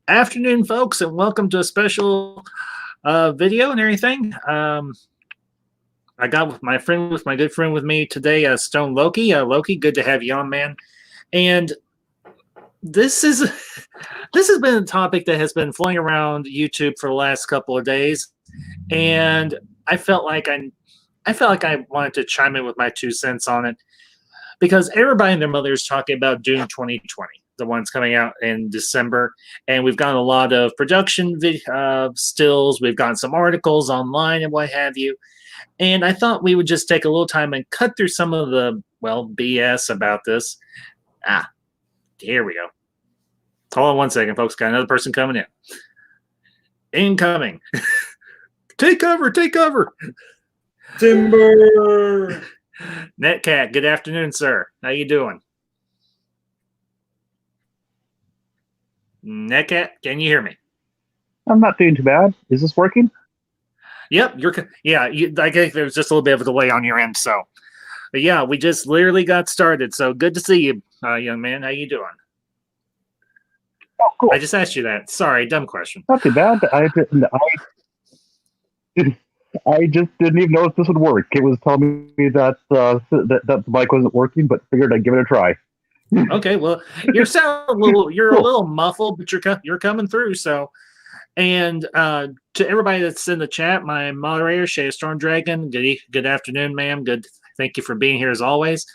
Afternoon, folks, and welcome to a special video and everything. I got with my good friend with me today, Stone Loki. Loki, good to have you on, man. And this is this has been a topic that has been flowing around YouTube for the last couple of days, and I felt like I wanted to chime in with my 2 cents on it because everybody and their mother is talking about Dune 2020, the one's coming out in December, and we've gotten a lot of production stills. We've gotten some articles online and what have you. And I thought we would just take a little time and cut through some of the BS about this. Ah, here we go. Hold on one second, folks. Got another person coming in. Incoming. Take cover. Take cover. Timber. Netcat, good afternoon, sir. How you doing? Netcat, can you hear me? I'm not doing too bad. Is this working? Yep, I think there's just a little bit of a delay on your end. So, but yeah, we just literally got started. So good to see you, young man. How you doing? Oh, cool. I just asked you that. Sorry, dumb question. Not too bad. I just didn't even know if this would work. It was telling me that the mic wasn't working, but figured I'd give it a try. Okay, well, you're cool. A little muffled, but you're coming through. So, and to everybody that's in the chat, my moderator Shay Storm Dragon, good afternoon, ma'am. Good, thank you for being here as always.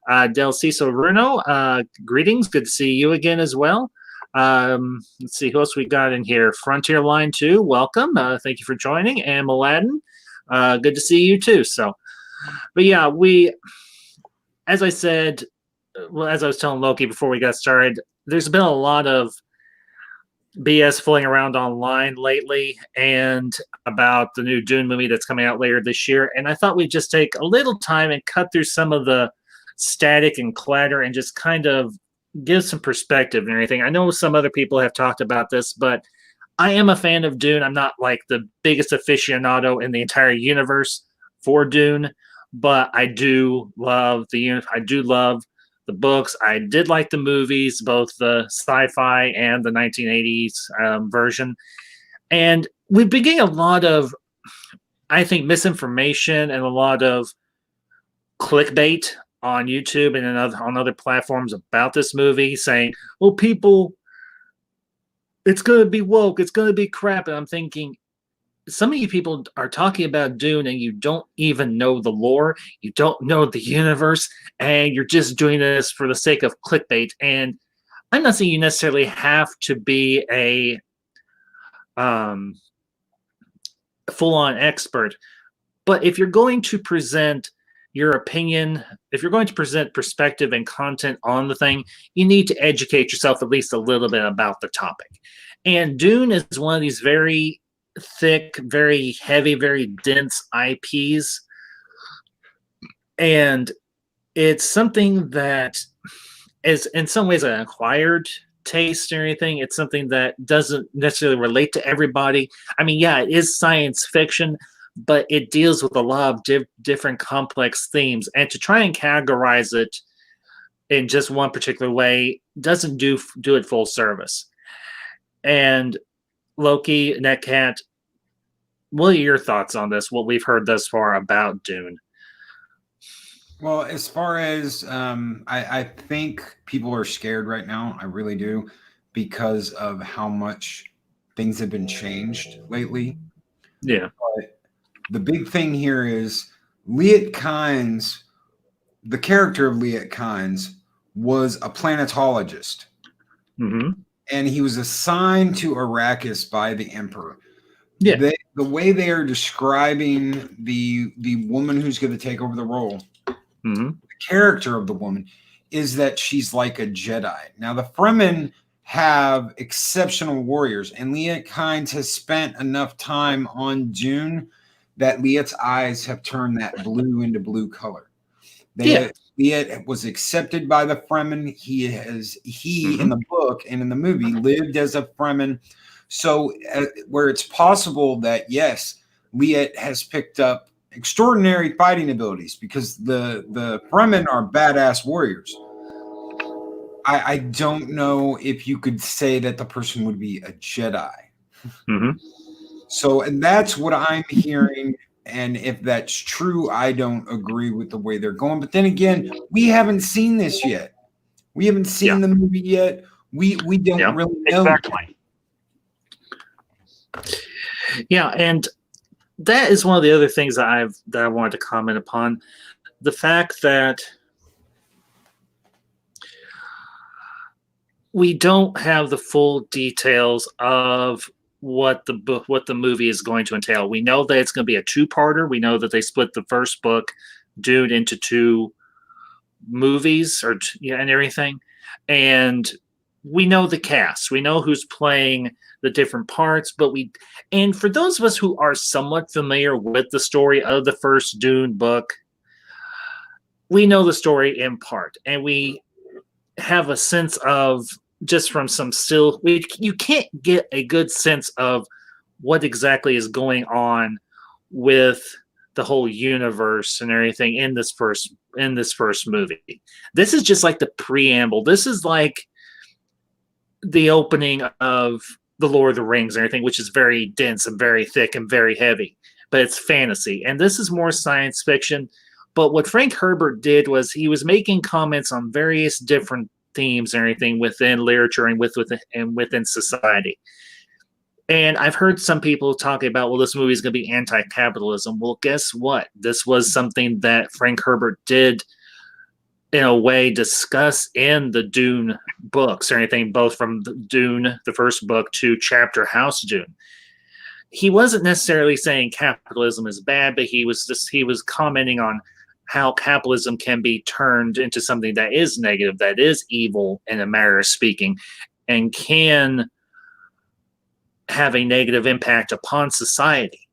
Del Ciso Bruno, greetings. Good to see you again as well. Let's see who else we got in here. Frontier Line 2, welcome. Thank you for joining. And Aladdin, good to see you too. So, but yeah, as I said, as I was telling Loki before we got started, there's been a lot of BS floating around online lately and about the new Dune movie that's coming out later this year. And I thought we'd just take a little time and cut through some of the static and clatter and just kind of give some perspective and everything. I know some other people have talked about this, but I am a fan of Dune. I'm not like the biggest aficionado in the entire universe for Dune, but I do love the books. I did like the movies, both the sci-fi and the 1980s version. And we've been getting a lot of, I think, misinformation and a lot of clickbait on YouTube and on other platforms about this movie, saying, well, people, it's going to be woke, it's going to be crap. And I'm thinking, some of you people are talking about Dune and you don't even know the lore, you don't know the universe, and you're just doing this for the sake of clickbait. And I'm not saying you necessarily have to be a full-on expert, but if you're going to present your opinion, if you're going to present perspective and content on the thing, you need to educate yourself at least a little bit about the topic. And Dune is one of these very thick, very heavy, very dense IPs. And it's something that is in some ways an acquired taste or anything. It's something that doesn't necessarily relate to everybody. I mean, yeah, it is science fiction, but it deals with a lot of different complex themes. And to try and categorize it in just one particular way doesn't do it full service. And Loki, Netcat, what are your thoughts on this, what we've heard thus far about Dune? Well, as far as I think people are scared right now. I really do, because of how much things have been changed lately. Yeah. But the big thing here is Liet Kynes, the character of Liet Kynes, was a planetologist. Mm-hmm. And he was assigned to Arrakis by the Emperor. Yeah. The way they are describing the woman who's going to take over the role, mm-hmm. the character of the woman, is that she's like a Jedi. Now, the Fremen have exceptional warriors, and Liet Kynes has spent enough time on Dune that Liet's eyes have turned that blue into blue color. Liet was accepted by the Fremen. He mm-hmm. in the book and in the movie lived as a Fremen. So where it's possible that, yes, Liet has picked up extraordinary fighting abilities, because the Fremen are badass warriors. I don't know if you could say that the person would be a Jedi. Mm-hmm. So, and that's what I'm hearing. And if that's true, I don't agree with the way they're going. But then again, we haven't seen this yet. We haven't seen the movie yet. We don't really know. Exactly. Yeah, and that is one of the other things that I wanted to comment upon. The fact that we don't have the full details of what the movie is going to entail. We know that it's going to be a two-parter. We know that they split the first book, Dune, into two movies and everything. And we know the cast. We know who's playing the different parts, and for those of us who are somewhat familiar with the story of the first Dune book, we know the story in part, and we have a sense of, just from some still, you can't get a good sense of what exactly is going on with the whole universe and everything in this first movie. This is just like the preamble. This is like the opening of the Lord of the Rings and everything, which is very dense and very thick and very heavy, but it's fantasy. And this is more science fiction. But what Frank Herbert did was he was making comments on various different themes and everything within literature and within society. And I've heard some people talking about, well, this movie is going to be anti-capitalism. Well, guess what? This was something that Frank Herbert did, in a way, discuss in the Dune books or anything, both from the Dune, the first book, to Chapter House Dune. He wasn't necessarily saying capitalism is bad, but he was commenting on how capitalism can be turned into something that is negative, that is evil in a manner of speaking, and can have a negative impact upon society.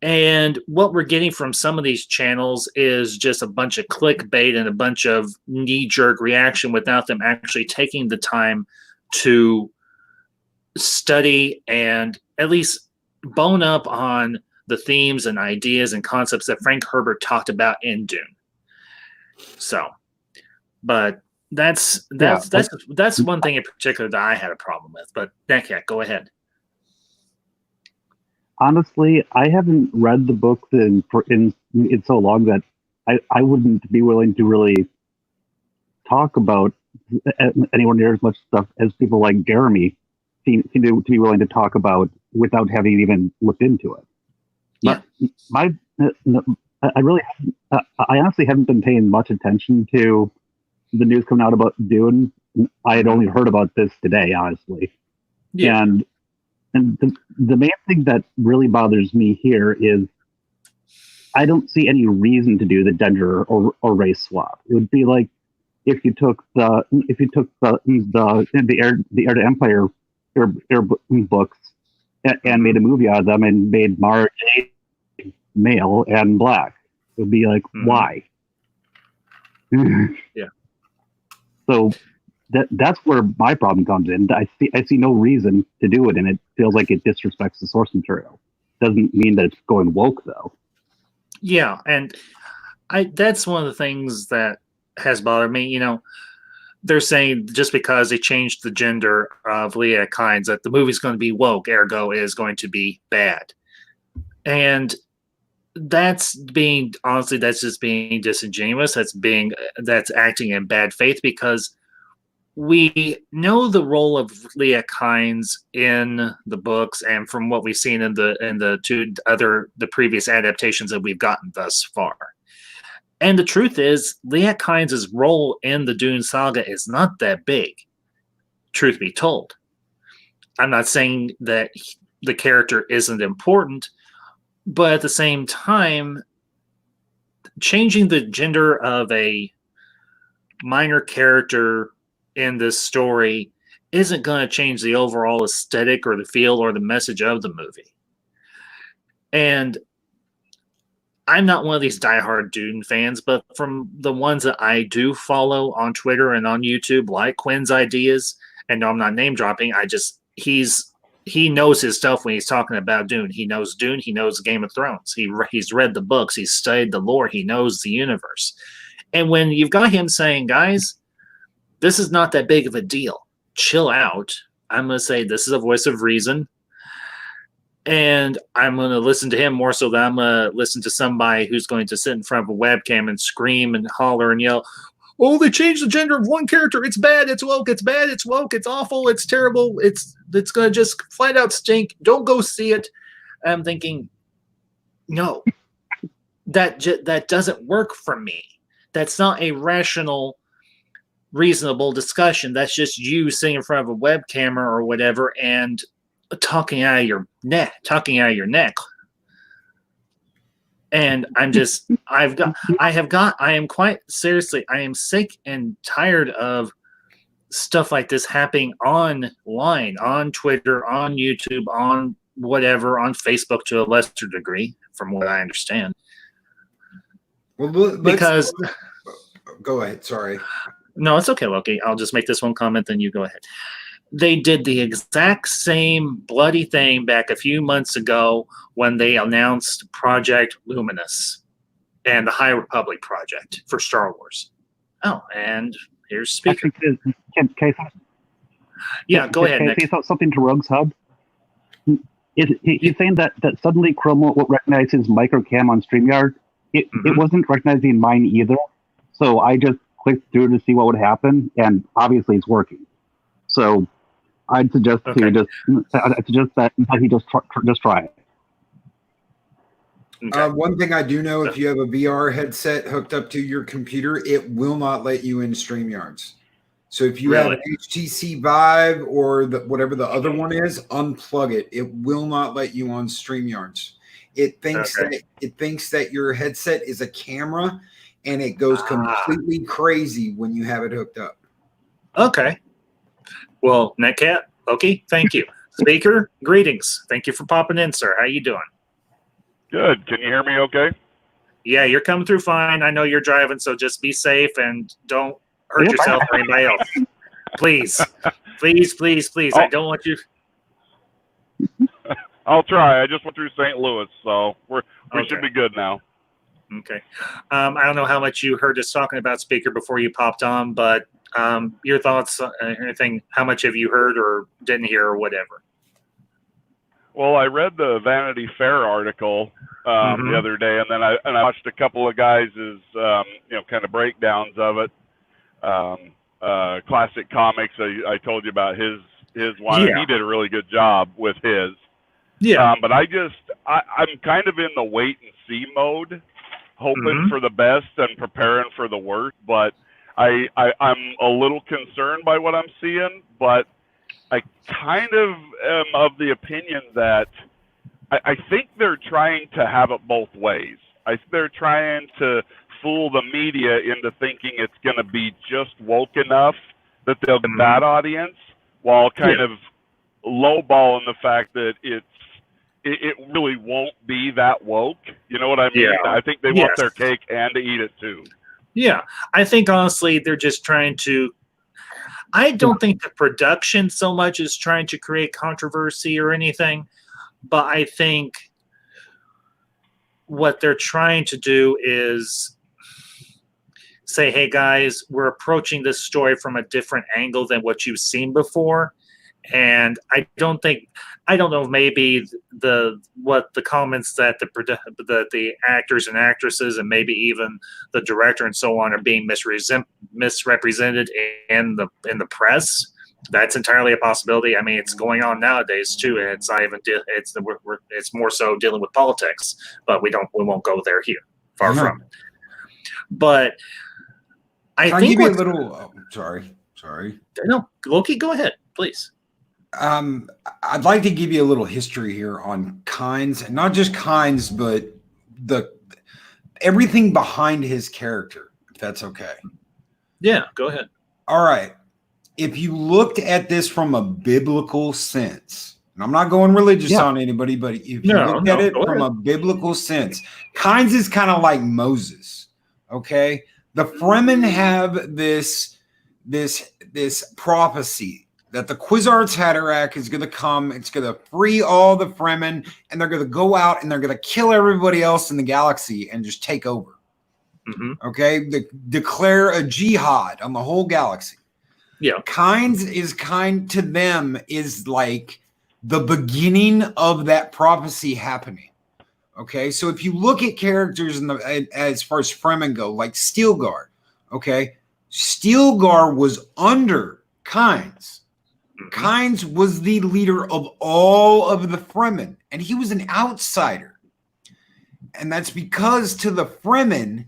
And what we're getting from some of these channels is just a bunch of clickbait and a bunch of knee-jerk reaction without them actually taking the time to study and at least bone up on the themes and ideas and concepts that Frank Herbert talked about in Dune. So, but that's one thing in particular that I had a problem with. But yeah, go ahead. Honestly, I haven't read the books in so long that I wouldn't be willing to really talk about anywhere near as much stuff as people like Jeremy seem to be willing to talk about without having even looked into it. Yeah. I honestly haven't been paying much attention to the news coming out about Dune. I had only heard about this today, honestly. Yeah. And the main thing that really bothers me here is I don't see any reason to do the gender or race swap. It would be like if you took the Heir to Empire books and made a movie out of them and made Marge male and black. It would be like, why? Yeah. So that's where my problem comes in. I see no reason to do it, and it feels like it disrespects the source material. Doesn't mean that it's going woke, though. Yeah, and that's one of the things that has bothered me. You know, they're saying just because they changed the gender of Leah Kynes that the movie's going to be woke, ergo is going to be bad. And that's just being disingenuous. That's acting in bad faith, because we know the role of Leah Kynes in the books, and from what we've seen in the previous adaptations that we've gotten thus far. And the truth is, Leah Kynes' role in the Dune saga is not that big, truth be told. I'm not saying that the character isn't important, but at the same time, changing the gender of a minor character in this story isn't going to change the overall aesthetic or the feel or the message of the movie. And I'm not one of these diehard Dune fans, but from the ones that I do follow on Twitter and on YouTube, like Quinn's Ideas, and no, I'm not name dropping, he knows his stuff when he's talking about Dune. He knows Dune. He knows Game of Thrones. He's read the books. He's studied the lore. He knows the universe. And when you've got him saying, guys, this is not that big of a deal. Chill out. I'm going to say this is a voice of reason. And I'm going to listen to him more so than I'm going to listen to somebody who's going to sit in front of a webcam and scream and holler and yell, oh, they changed the gender of one character. It's bad. It's woke. It's bad. It's woke. It's awful. It's terrible. It's going to just flat out stink. Don't go see it. I'm thinking, no, that doesn't work for me. That's not a rational, reasonable discussion. That's just you sitting in front of a webcam or whatever and talking out of your neck. And I'm just, I am quite seriously, I am sick and tired of stuff like this happening online, on Twitter, on YouTube, on whatever, on Facebook to a lesser degree, from what I understand. Well, because go ahead. Sorry. No, it's okay, Loki. I'll just make this one comment, then you go ahead. They did the exact same bloody thing back a few months ago when they announced Project Luminous and the High Republic project for Star Wars. Oh, and here's Speaker. Yeah, go ahead, Nick. Can I say something to Rogue's Hub? He's saying that suddenly Chrome won't recognize his microcam on StreamYard. It wasn't recognizing mine either. So I just clicked through to see what would happen, and obviously it's working. So I'd suggest that he just try it. Okay. One thing I do know, if you have a VR headset hooked up to your computer, it will not let you in StreamYards. So if you have HTC Vive or whatever the other one is, unplug it. It will not let you on StreamYards. It thinks that your headset is a camera, and it goes completely crazy when you have it hooked up. Okay. Well, Netcat, okay, thank you. Speaker, greetings. Thank you for popping in, sir. How you doing? Good. Can you hear me okay? Yeah, you're coming through fine. I know you're driving, so just be safe and don't hurt yourself or anybody else. Please. Please. I don't want you. I'll try. I just went through St. Louis, so we should be good now. Okay. I don't know how much you heard us talking about Speaker before you popped on, but your thoughts, anything, how much have you heard or didn't hear or whatever? Well, I read the Vanity Fair article the other day, and then I watched a couple of guys' kind of breakdowns of it. Classic Comics, I told you about his one. Yeah. He did a really good job with his. Yeah. But I'm kind of in the wait and see mode, hoping for the best and preparing for the worst. But I'm a little concerned by what I'm seeing, but I kind of am of the opinion that I think they're trying to have it both ways. They're trying to fool the media into thinking it's going to be just woke enough that they'll get that audience, while kind of lowballing the fact that it really won't be that woke. You know what I mean? Yeah. I think they want their cake and to eat it too. Yeah, I think honestly they're just trying to. I don't think the production so much is trying to create controversy or anything, but I think what they're trying to do is say, hey guys, we're approaching this story from a different angle than what you've seen before. And I don't know if maybe the comments that the actors and actresses and maybe even the director and so on are being misrepresented in the press. That's entirely a possibility. I mean, it's going on nowadays too, and it's not even it's more so dealing with politics. But we won't go there here. Far from it. But I think give you a little. Sorry. No, Loki, go ahead, please. I'd like to give you a little history here on Kynes, and not just Kynes, but everything behind his character, if that's okay. Yeah, go ahead. All right. If you looked at this from a biblical sense, and I'm not going religious on anybody, but if you looked at it from a biblical sense, Kynes is kind of like Moses. Okay. The Fremen have this prophecy that the Kwisatz Haderach is going to come. It's going to free all the Fremen, and they're going to go out and they're going to kill everybody else in the galaxy and just take over. Okay, declare a jihad on the whole galaxy. Yeah. Kynes is kind to them is like the beginning of that prophecy happening. Okay, so if you look at characters as far as Fremen go, like Stilgar, okay, Stilgar was under Kynes. Kynes was the leader of all of the Fremen, and he was an outsider. And that's because to the Fremen,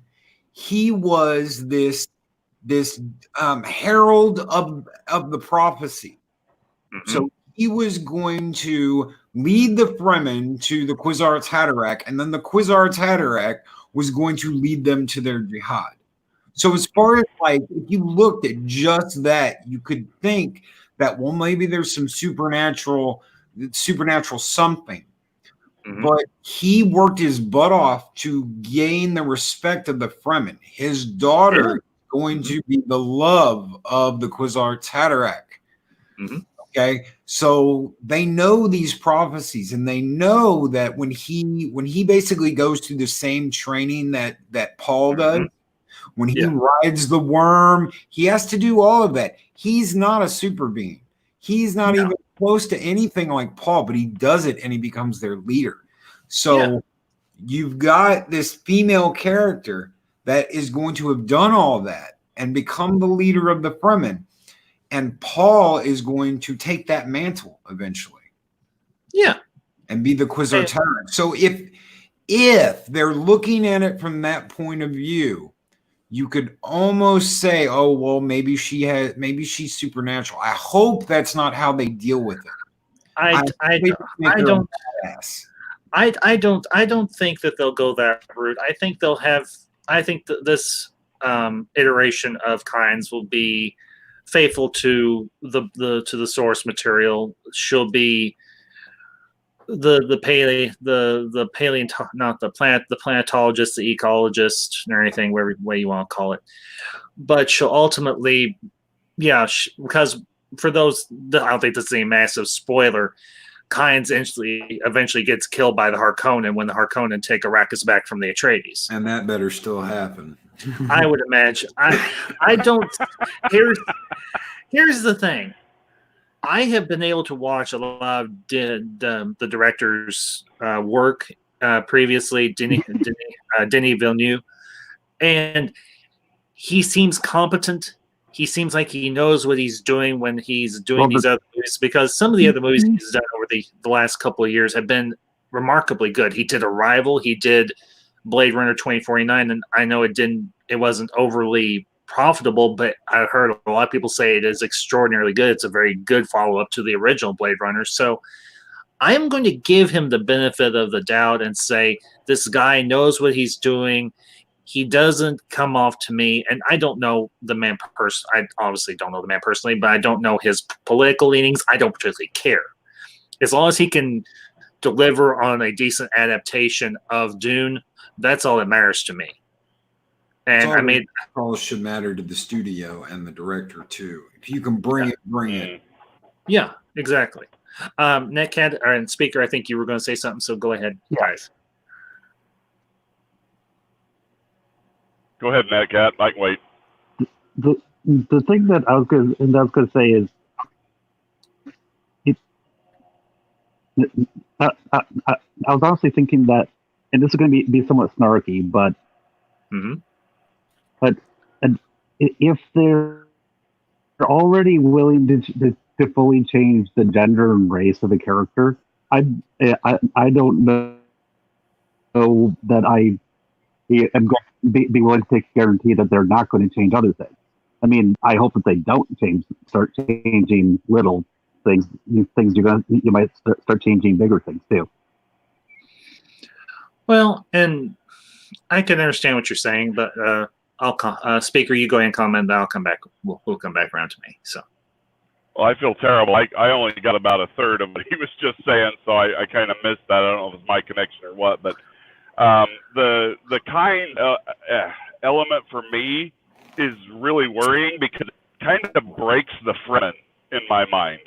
he was this herald of the prophecy. So he was going to lead the Fremen to the Kwisatz Haderach, and then the Kwisatz Haderach was going to lead them to their jihad. So as far as like, if you looked at just that, you could think that, well, maybe there's some supernatural something. But he worked his butt off to gain the respect of the Fremen. His daughter is going to be the love of the Kwisatz Haderach. Okay, so they know these prophecies, and they know that when he basically goes through the same training that Paul does, when he rides the worm, he has to do all of that. He's not a super being. He's not even close to anything like Paul, but he does it, and he becomes their leader. So you've got this female character that is going to have done all that and become the leader of the Fremen. And Paul is going to take that mantle eventually. Yeah. And be the Kwisatz Haderach. So if they're looking at it from that point of view, you could almost say, oh, well, maybe she's supernatural. I hope that's not how they deal with it. I don't think that they'll go that route. I think this iteration of Kynes will be faithful to the source material. She'll be the planetologist, the ecologist, or anything, whatever way you want to call it. But she'll ultimately, because for those, I don't think this is a massive spoiler. Kynes eventually gets killed by the Harkonnen when the Harkonnen take Arrakis back from the Atreides, and that better still happen. I would imagine. I don't. Here's the thing. I have been able to watch a lot of the director's work previously, Denis Villeneuve, and he seems competent. He seems like he knows what he's doing when he's doing these other movies, because some of the other movies he's done over the last couple of years have been remarkably good. He did Arrival, he did Blade Runner 2049, and I know it wasn't overly profitable, but I heard a lot of people say it is extraordinarily good. It's a very good follow-up to the original Blade Runner. So I'm going to give him the benefit of the doubt and say this guy knows what he's doing. He doesn't come off to me, and I don't know the man I obviously don't know the man personally, but I don't know his political leanings. I don't particularly care. As long as he can deliver on a decent adaptation of Dune, that's all that matters to me. And all should matter to the studio and the director too. If you can bring it. Yeah, exactly. Netcat and Speaker, I think you were going to say something, so go ahead, guys. Go ahead, Netcat. I can wait. The thing that I was going to say is, I was honestly thinking that, and this is going to be somewhat snarky, but if they're already willing to fully change the gender and race of a character, I don't know that I am going to be willing to take a guarantee that they're not going to change other things. I mean, I hope that they don't start changing little things. These things you might start changing bigger things too. Well, and I can understand what you're saying, but Speaker, you go ahead and comment. I'll come back. We'll come back around to me. So. Well, I feel terrible. I only got about a third of what he was just saying, so I kind of missed that. I don't know if it was my connection or what, but the kind element for me is really worrying because it kind of breaks the Fremen in my mind.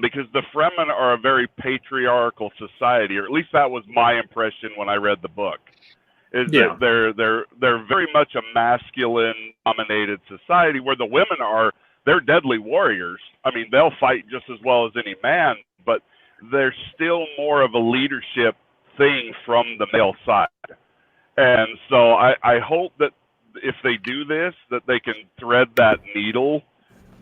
Because the Fremen are a very patriarchal society, or at least that was my impression when I read the book. That they're very much a masculine-dominated society where the women are they're deadly warriors. I mean, they'll fight just as well as any man, but there's still more of a leadership thing from the male side. And so I hope that if they do this, that they can thread that needle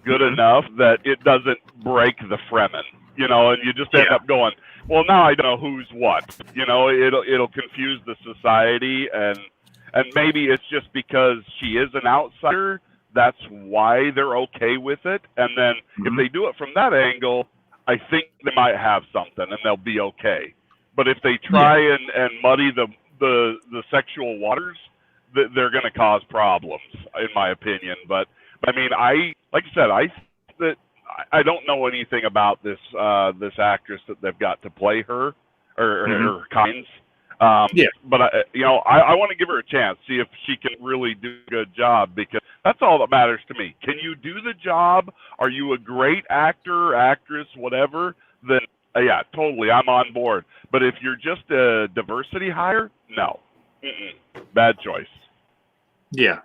good enough that it doesn't break the Fremen, you know, and you just end up going, well, now I don't know who's what, you know, it'll confuse the society, and maybe it's just because she is an outsider, that's why they're okay with it. And then if they do it from that angle, I think they might have something and they'll be okay. But if they try and muddy the sexual waters, they're going to cause problems, in my opinion. But I mean, like I said, I don't know anything about this actress that they've got to play her or her kinds. But I want to give her a chance, see if she can really do a good job, because that's all that matters to me. Can you do the job? Are you a great actor, actress, whatever? Then yeah, totally, I'm on board. But if you're just a diversity hire, no, bad choice. Yeah,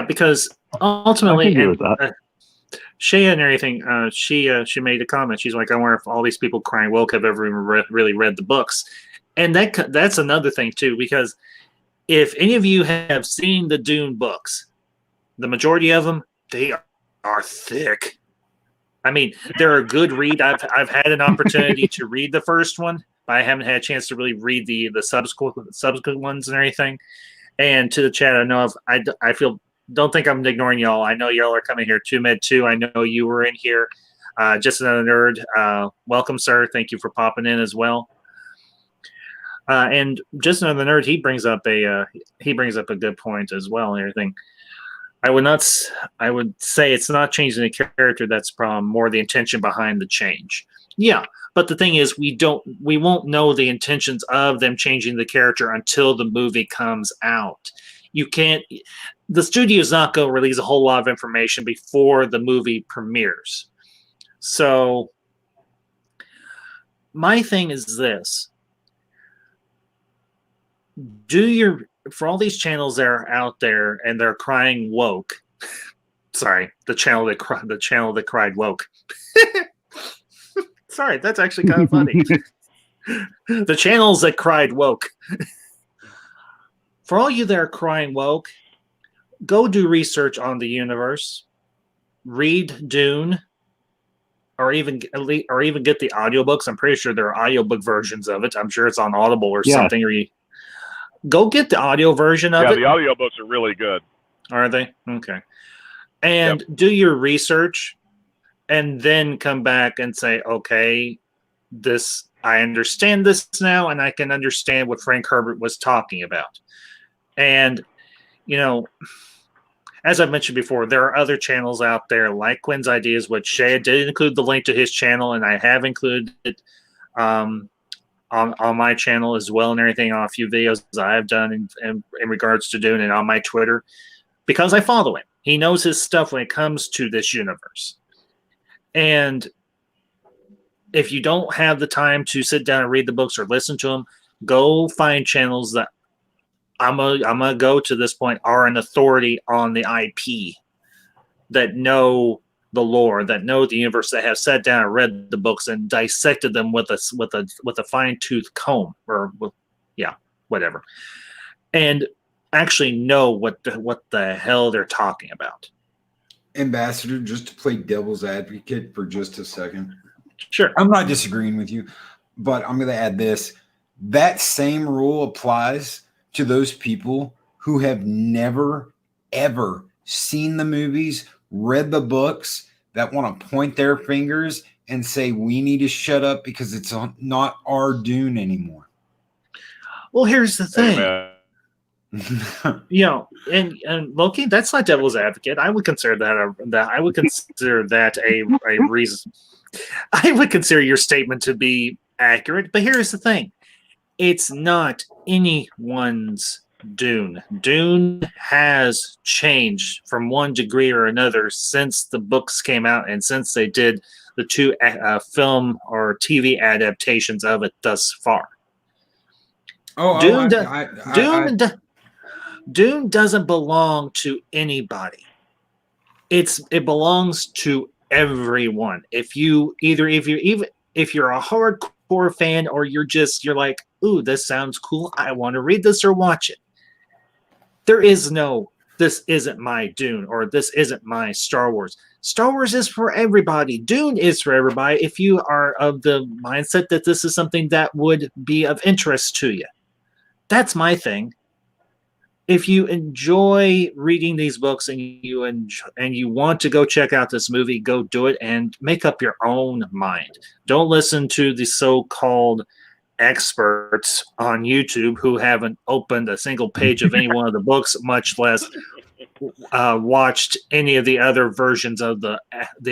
because ultimately, Shea and everything, she made a comment. She's like, I wonder if all these people crying woke have ever even really read the books. And that's another thing, too, because if any of you have seen the Dune books, the majority of them, they are thick. I mean, they're a good read. I've had an opportunity to read the first one, but I haven't had a chance to really read the subsequent ones and everything. And to the chat, I know don't think I'm ignoring y'all. I know y'all are coming here. 2Med2, I know you were in here. Just Another Nerd, welcome, sir. Thank you for popping in as well. And Just Another Nerd, he brings up a good point as well and everything. I would say it's not changing the character that's the problem, more the intention behind the change. Yeah, but the thing is, we won't know the intentions of them changing the character until the movie comes out. The studio's not going to release a whole lot of information before the movie premieres. So my thing is this. For all these channels that are out there and they're crying woke, sorry, the channel that cried woke. Sorry, that's actually kind of funny. The channels that cried woke. For all you that are crying woke, go do research on the universe, read Dune, or even get the audiobooks. I'm pretty sure there are audiobook versions of it. I'm sure it's on Audible or something. Go get the audio version of it. Yeah, the audiobooks are really good. Are they? Okay. And do your research and then come back and say, okay, I understand this now, and I can understand what Frank Herbert was talking about. And, as I've mentioned before, there are other channels out there like Quinn's Ideas, which Shea did include the link to his channel, and I have included it on my channel as well, and everything on a few videos I've done in regards to Dune and on my Twitter, because I follow him. He knows his stuff when it comes to this universe. And if you don't have the time to sit down and read the books or listen to them, go find channels that I'm gonna go to this point are an authority on the IP, that know the lore, that know the universe, that have sat down and read the books and dissected them with a fine-tooth comb, or whatever, and actually know what the hell they're talking about. Ambassador, just to play devil's advocate for just a second. Sure. I'm not disagreeing with you, but I'm going to add this. That same rule applies to those people who have never, ever seen the movies, read the books, that want to point their fingers and say, we need to shut up because it's not our Dune anymore. Well, here's the thing. And Loki, that's not devil's advocate. I would consider that a reason. I would consider your statement to be accurate, but here's the thing. It's not anyone's Dune. Dune has changed from one degree or another since the books came out and since they did the two film or TV adaptations of it thus far. Dune doesn't belong to anybody. It belongs to everyone. If you're a hardcore fan or you're like, ooh, this sounds cool, I want to read this or watch it. There is no, this isn't my Dune or this isn't my Star Wars. Star Wars is for everybody. Dune is for everybody if you are of the mindset that this is something that would be of interest to you. That's my thing. If you enjoy reading these books and you want to go check out this movie, go do it and make up your own mind. Don't listen to the so-called experts on YouTube who haven't opened a single page of any one of the books, much less watched any of the other versions of the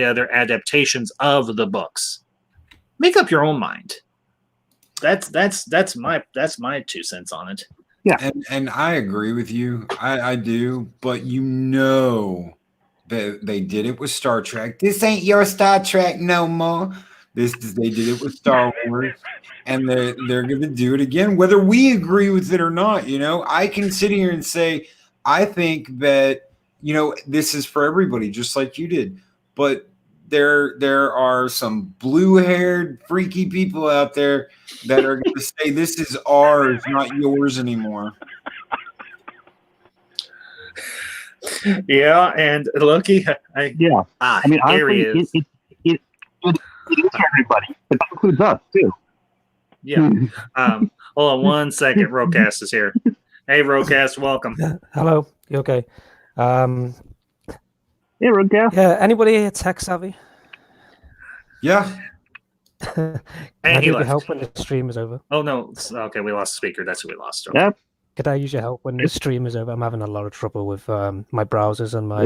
other adaptations of the books. Make up your own mind. That's my 2 cents on it. Yeah, and I agree with you. I do, but you know that they did it with Star Trek. This ain't your Star Trek no more. They did it with Star Wars, and they're going to do it again, whether we agree with it or not. You know, I can sit here and say I think that this is for everybody, just like you did, but there are some blue-haired freaky people out there that are going to say this is ours, not yours anymore. Yeah, and Loki. I mean, honestly, it is for everybody, but that includes us too. Yeah. Hold on 1 second. Rocast is here. Hey, Rocast, welcome. Hello. You okay? Hey, Rocast. Yeah. Anybody here tech savvy? Yeah. Can I need your help when the stream is over? Oh no. Okay, we lost the speaker. That's who we lost. Okay. Yep. Could I use your help when the stream is over? I'm having a lot of trouble with my browsers and my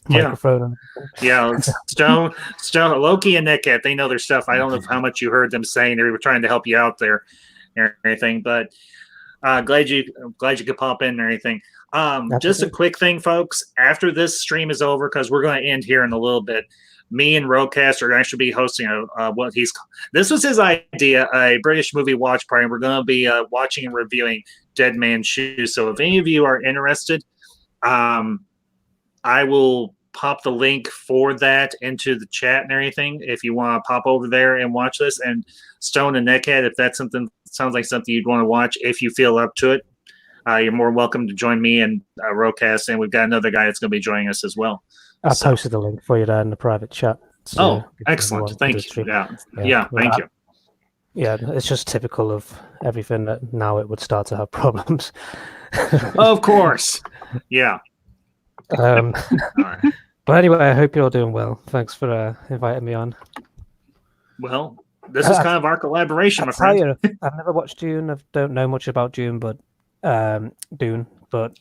microphone. Yeah, Stone, Loki, and Nick, they know their stuff. I don't know how much you heard them saying. They were trying to help you out there, or anything. But glad you could pop in or anything. Just a quick thing, folks. After this stream is over, because we're going to end here in a little bit. Me and Roadcast are going to actually be hosting this was his idea, a British movie watch party. We're going to be watching and reviewing Dead Man's Shoes. So if any of you are interested, I will pop the link for that into the chat and everything. If you want to pop over there and watch this, and Stone and Neckhead, if that's sounds like something you'd want to watch, if you feel up to it, you're more welcome to join me and Roadcast. And we've got another guy that's going to be joining us as well. I posted the link for you there in the private chat. So excellent. Thank you. Yeah, thank you. Yeah, it's just typical of everything that now it would start to have problems. Of course. Yeah. All right. But anyway, I hope you're all doing well. Thanks for inviting me on. Well, this is kind of our collaboration, my friend. I've never watched Dune. I don't know much about Dune, but Dune, but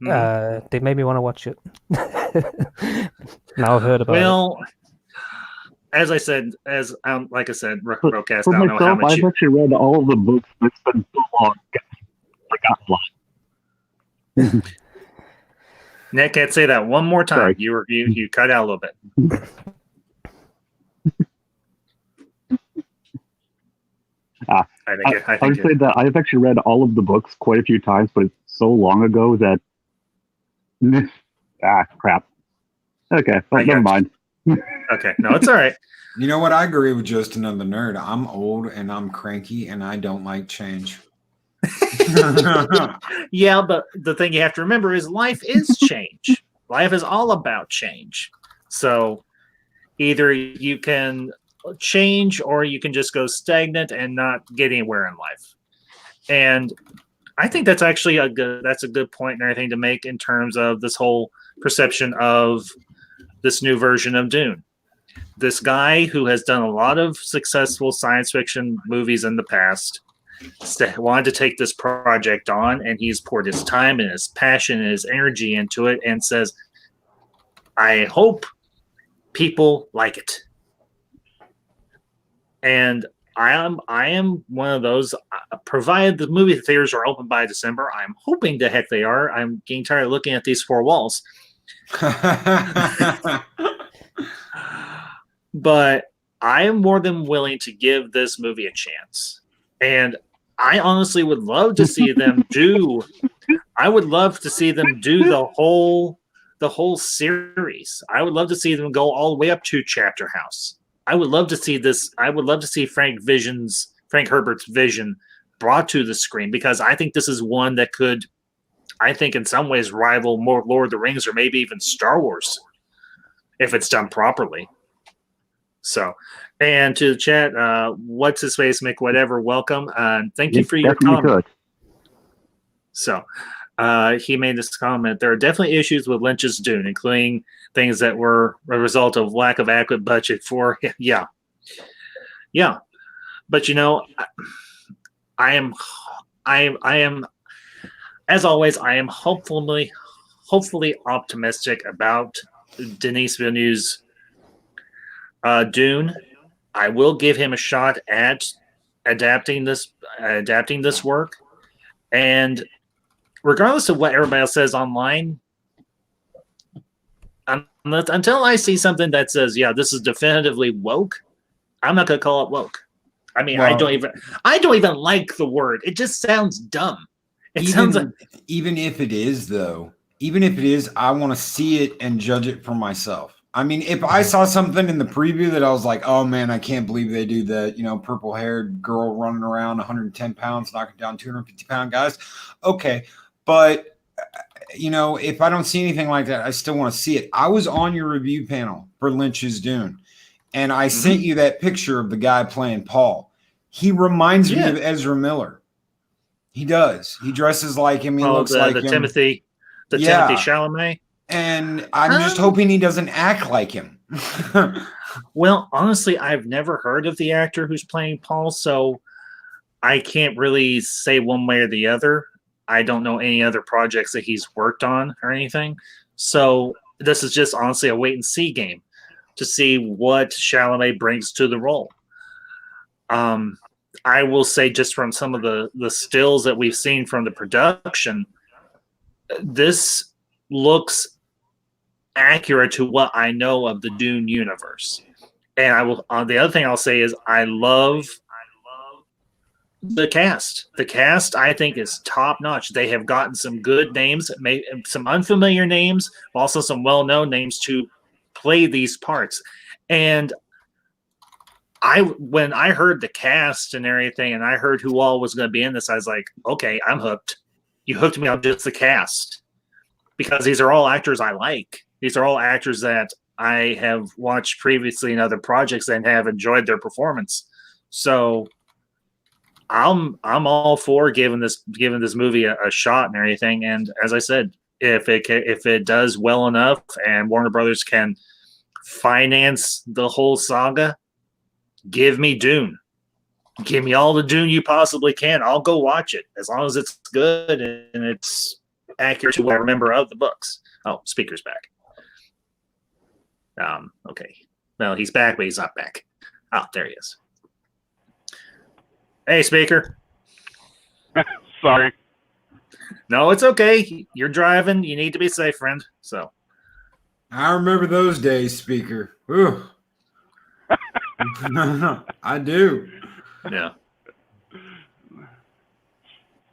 they made me want to watch it. Now I've heard about it. Well, as I said, like I said, Rocast, for I don't know how much I've actually read all of the books, but it's been so long, I forgot a lot. Nick, can't say that one more time. Sorry. You cut out a little bit. I would say that I've actually read all of the books quite a few times, but it's so long ago that crap. Okay, but never mind. Okay, no, it's all right. You know what? I agree with just another nerd. I'm old and I'm cranky and I don't like change. Yeah, but the thing you have to remember is life is change. Life is all about change. So either you can change or you can just go stagnant and not get anywhere in life. And I think that's actually a good point and everything to make in terms of this whole perception of this new version of Dune. This guy who has done a lot of successful science fiction movies in the past wanted to take this project on, and he's poured his time and his passion and his energy into it and says, I hope people like it. And I am one of those, provided the movie theaters are open by December, I'm hoping the heck they are. I'm getting tired of looking at these four walls. But I am more than willing to give this movie a chance. And I honestly would love to see them do. I would love to see them do the whole series. I would love to see them go all the way up to Chapter House. I would love to see this. I would love to see Frank Herbert's vision brought to the screen, because I think this is one that could, I think, in some ways rival more Lord of the Rings or maybe even Star Wars if it's done properly. So, and to the chat, what's his face, Mick, whatever, welcome. Thank you for your comment. Could. So, he made this comment. There are definitely issues with Lynch's Dune, including things that were a result of lack of adequate budget for. Yeah. But I am, as always, I am hopefully optimistic about Denis Villeneuve's Dune. I will give him a shot at adapting this work, and regardless of what everybody else says online, until I see something that says, "Yeah, this is definitively woke," I'm not going to call it woke. I mean, I don't even like the word. It just sounds dumb. Even if it is, though, I want to see it and judge it for myself. I mean, if I saw something in the preview that I was like, oh man, I can't believe they do that, purple haired girl running around 110 pounds, knocking down 250-pound guys. Okay. But, if I don't see anything like that, I still want to see it. I was on your review panel for Lynch's Dune, and I sent you that picture of the guy playing Paul. He reminds me of Ezra Miller. He does. He dresses like him. He looks like him. Timothy Chalamet. And I'm just hoping he doesn't act like him. Well, honestly, I've never heard of the actor who's playing Paul, so I can't really say one way or the other. I don't know any other projects that he's worked on or anything. So this is just honestly a wait and see game to see what Chalamet brings to the role. I will say, just from some of the stills that we've seen from the production, this looks accurate to what I know of the Dune universe. And I will. The other thing I'll say is I love the cast. The cast, I think, is top notch. They have gotten some good names, some unfamiliar names, also some well-known names to play these parts. And when I heard the cast and everything, and I heard who all was going to be in this, I was like, okay, I'm hooked. You hooked me on just the cast, because these are all actors I like. These are all actors that I have watched previously in other projects and have enjoyed their performance. So I'm all for giving this movie a shot and everything. And as I said, if it does well enough and Warner Brothers can finance the whole saga, give me Dune. Give me all the Dune you possibly can. I'll go watch it, as long as it's good and it's accurate to what I remember of the books. Oh, speaker's back. Okay. Well, he's back, but he's not back. Oh, there he is. Hey, speaker. Sorry. No, it's okay. You're driving. You need to be safe, friend. So. I remember those days, speaker. Ooh. I do. Yeah.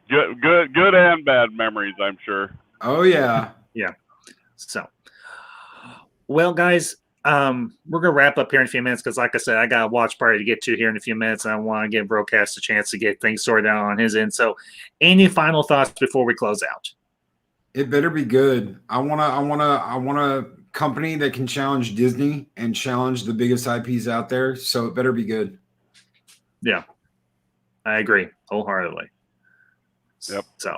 Good and bad memories, I'm sure. Oh yeah. Yeah. So, well, guys, we're gonna wrap up here in a few minutes, because, like I said, I got a watch party to get to here in a few minutes, and I want to give Broadcast a chance to get things sorted out on his end. So, any final thoughts before we close out? It better be good. I want a company that can challenge Disney and challenge the biggest IPs out there. So it better be good. Yeah, I agree wholeheartedly. Yep. So,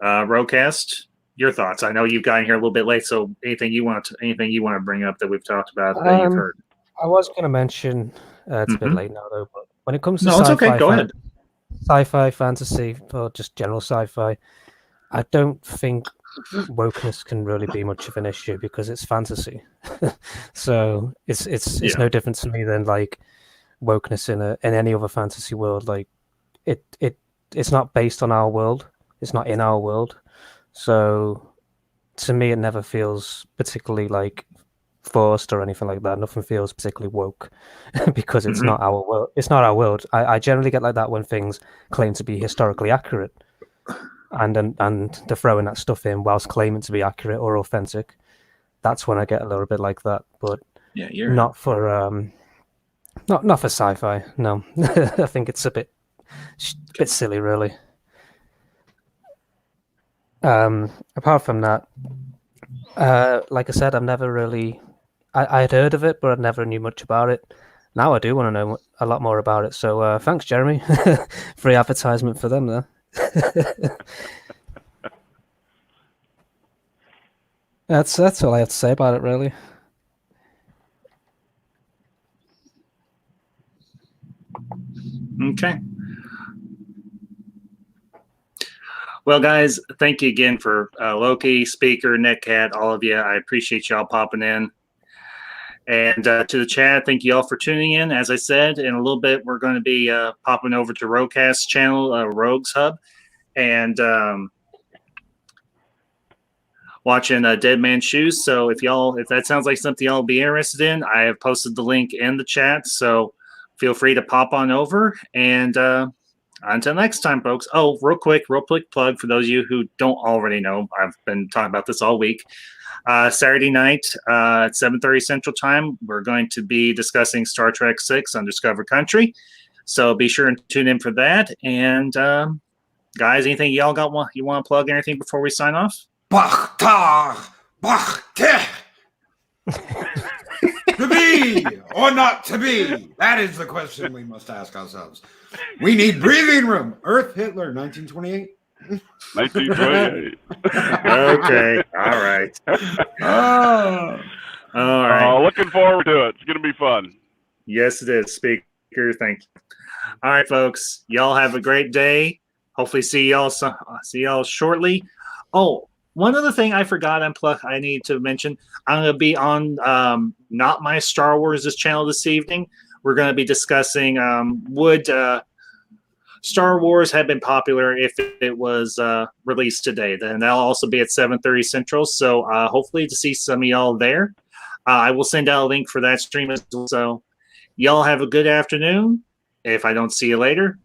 Broadcast, your thoughts? I know you've gotten here a little bit late, so anything you want to bring up that we've talked about that you've heard? I was going to mention it's a bit late now, though. But when it comes to it's okay. Go ahead. Sci-fi, fantasy, or just general sci-fi, I don't think wokeness can really be much of an issue, because it's fantasy. So it's no different to me than like wokeness in any other fantasy world. Like it's not based on our world. It's not in our world. So to me, it never feels particularly like forced or anything like that. Nothing feels particularly woke because it's Mhm. not our world. It's not our world. I generally get like that when things claim to be historically accurate, and they're throwing that stuff in whilst claiming to be accurate or authentic. That's when I get a little bit like that, but Yeah, not for not for sci-fi. No, I think it's a bit silly, really. Apart from that, like I said, I've never really. I had heard of it, but I never knew much about it. Now I do want to know a lot more about it. So thanks, Jeremy. Free advertisement for them there. That's all I have to say about it, really. Okay. Well, guys, thank you again for Loki, Speaker, Netcat, all of you. I appreciate y'all popping in. And to the chat, thank you all for tuning in. As I said, in a little bit, we're going to be popping over to Roguecast channel, Rogues Hub, and watching Dead Man's Shoes. So if that sounds like something y'all be interested in, I have posted the link in the chat. So feel free to pop on over. And until next time, folks. Oh, real quick plug for those of you who don't already know. I've been talking about this all week. Saturday night at 7:30 Central Time, we're going to be discussing Star Trek VI: Undiscovered Country. So be sure and tune in for that. And guys, anything y'all you want to plug? Anything before we sign off? Bach-ta! Bach-te! To be or not to be? That is the question we must ask ourselves. We need breathing room. Earth Hitler, 1928. 1928. Okay. All right. Oh. All right. Looking forward to it. It's going to be fun. Yes, it is, Speaker. Thank you. All right, folks. Y'all have a great day. Hopefully, see y'all shortly. Oh, one other thing I forgot I need to mention. I'm going to be on Not My Star Wars' channel this evening. We're going to be discussing would Star Wars have been popular if it was released today. Then that'll also be at 7:30 Central. So hopefully to see some of y'all there. I will send out a link for that stream as well. So y'all have a good afternoon. If I don't see you later,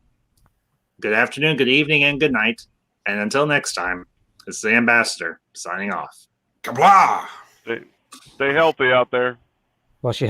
good afternoon, good evening, and good night. And until next time, this is the Ambassador signing off. Kablah! Stay healthy out there. Well, she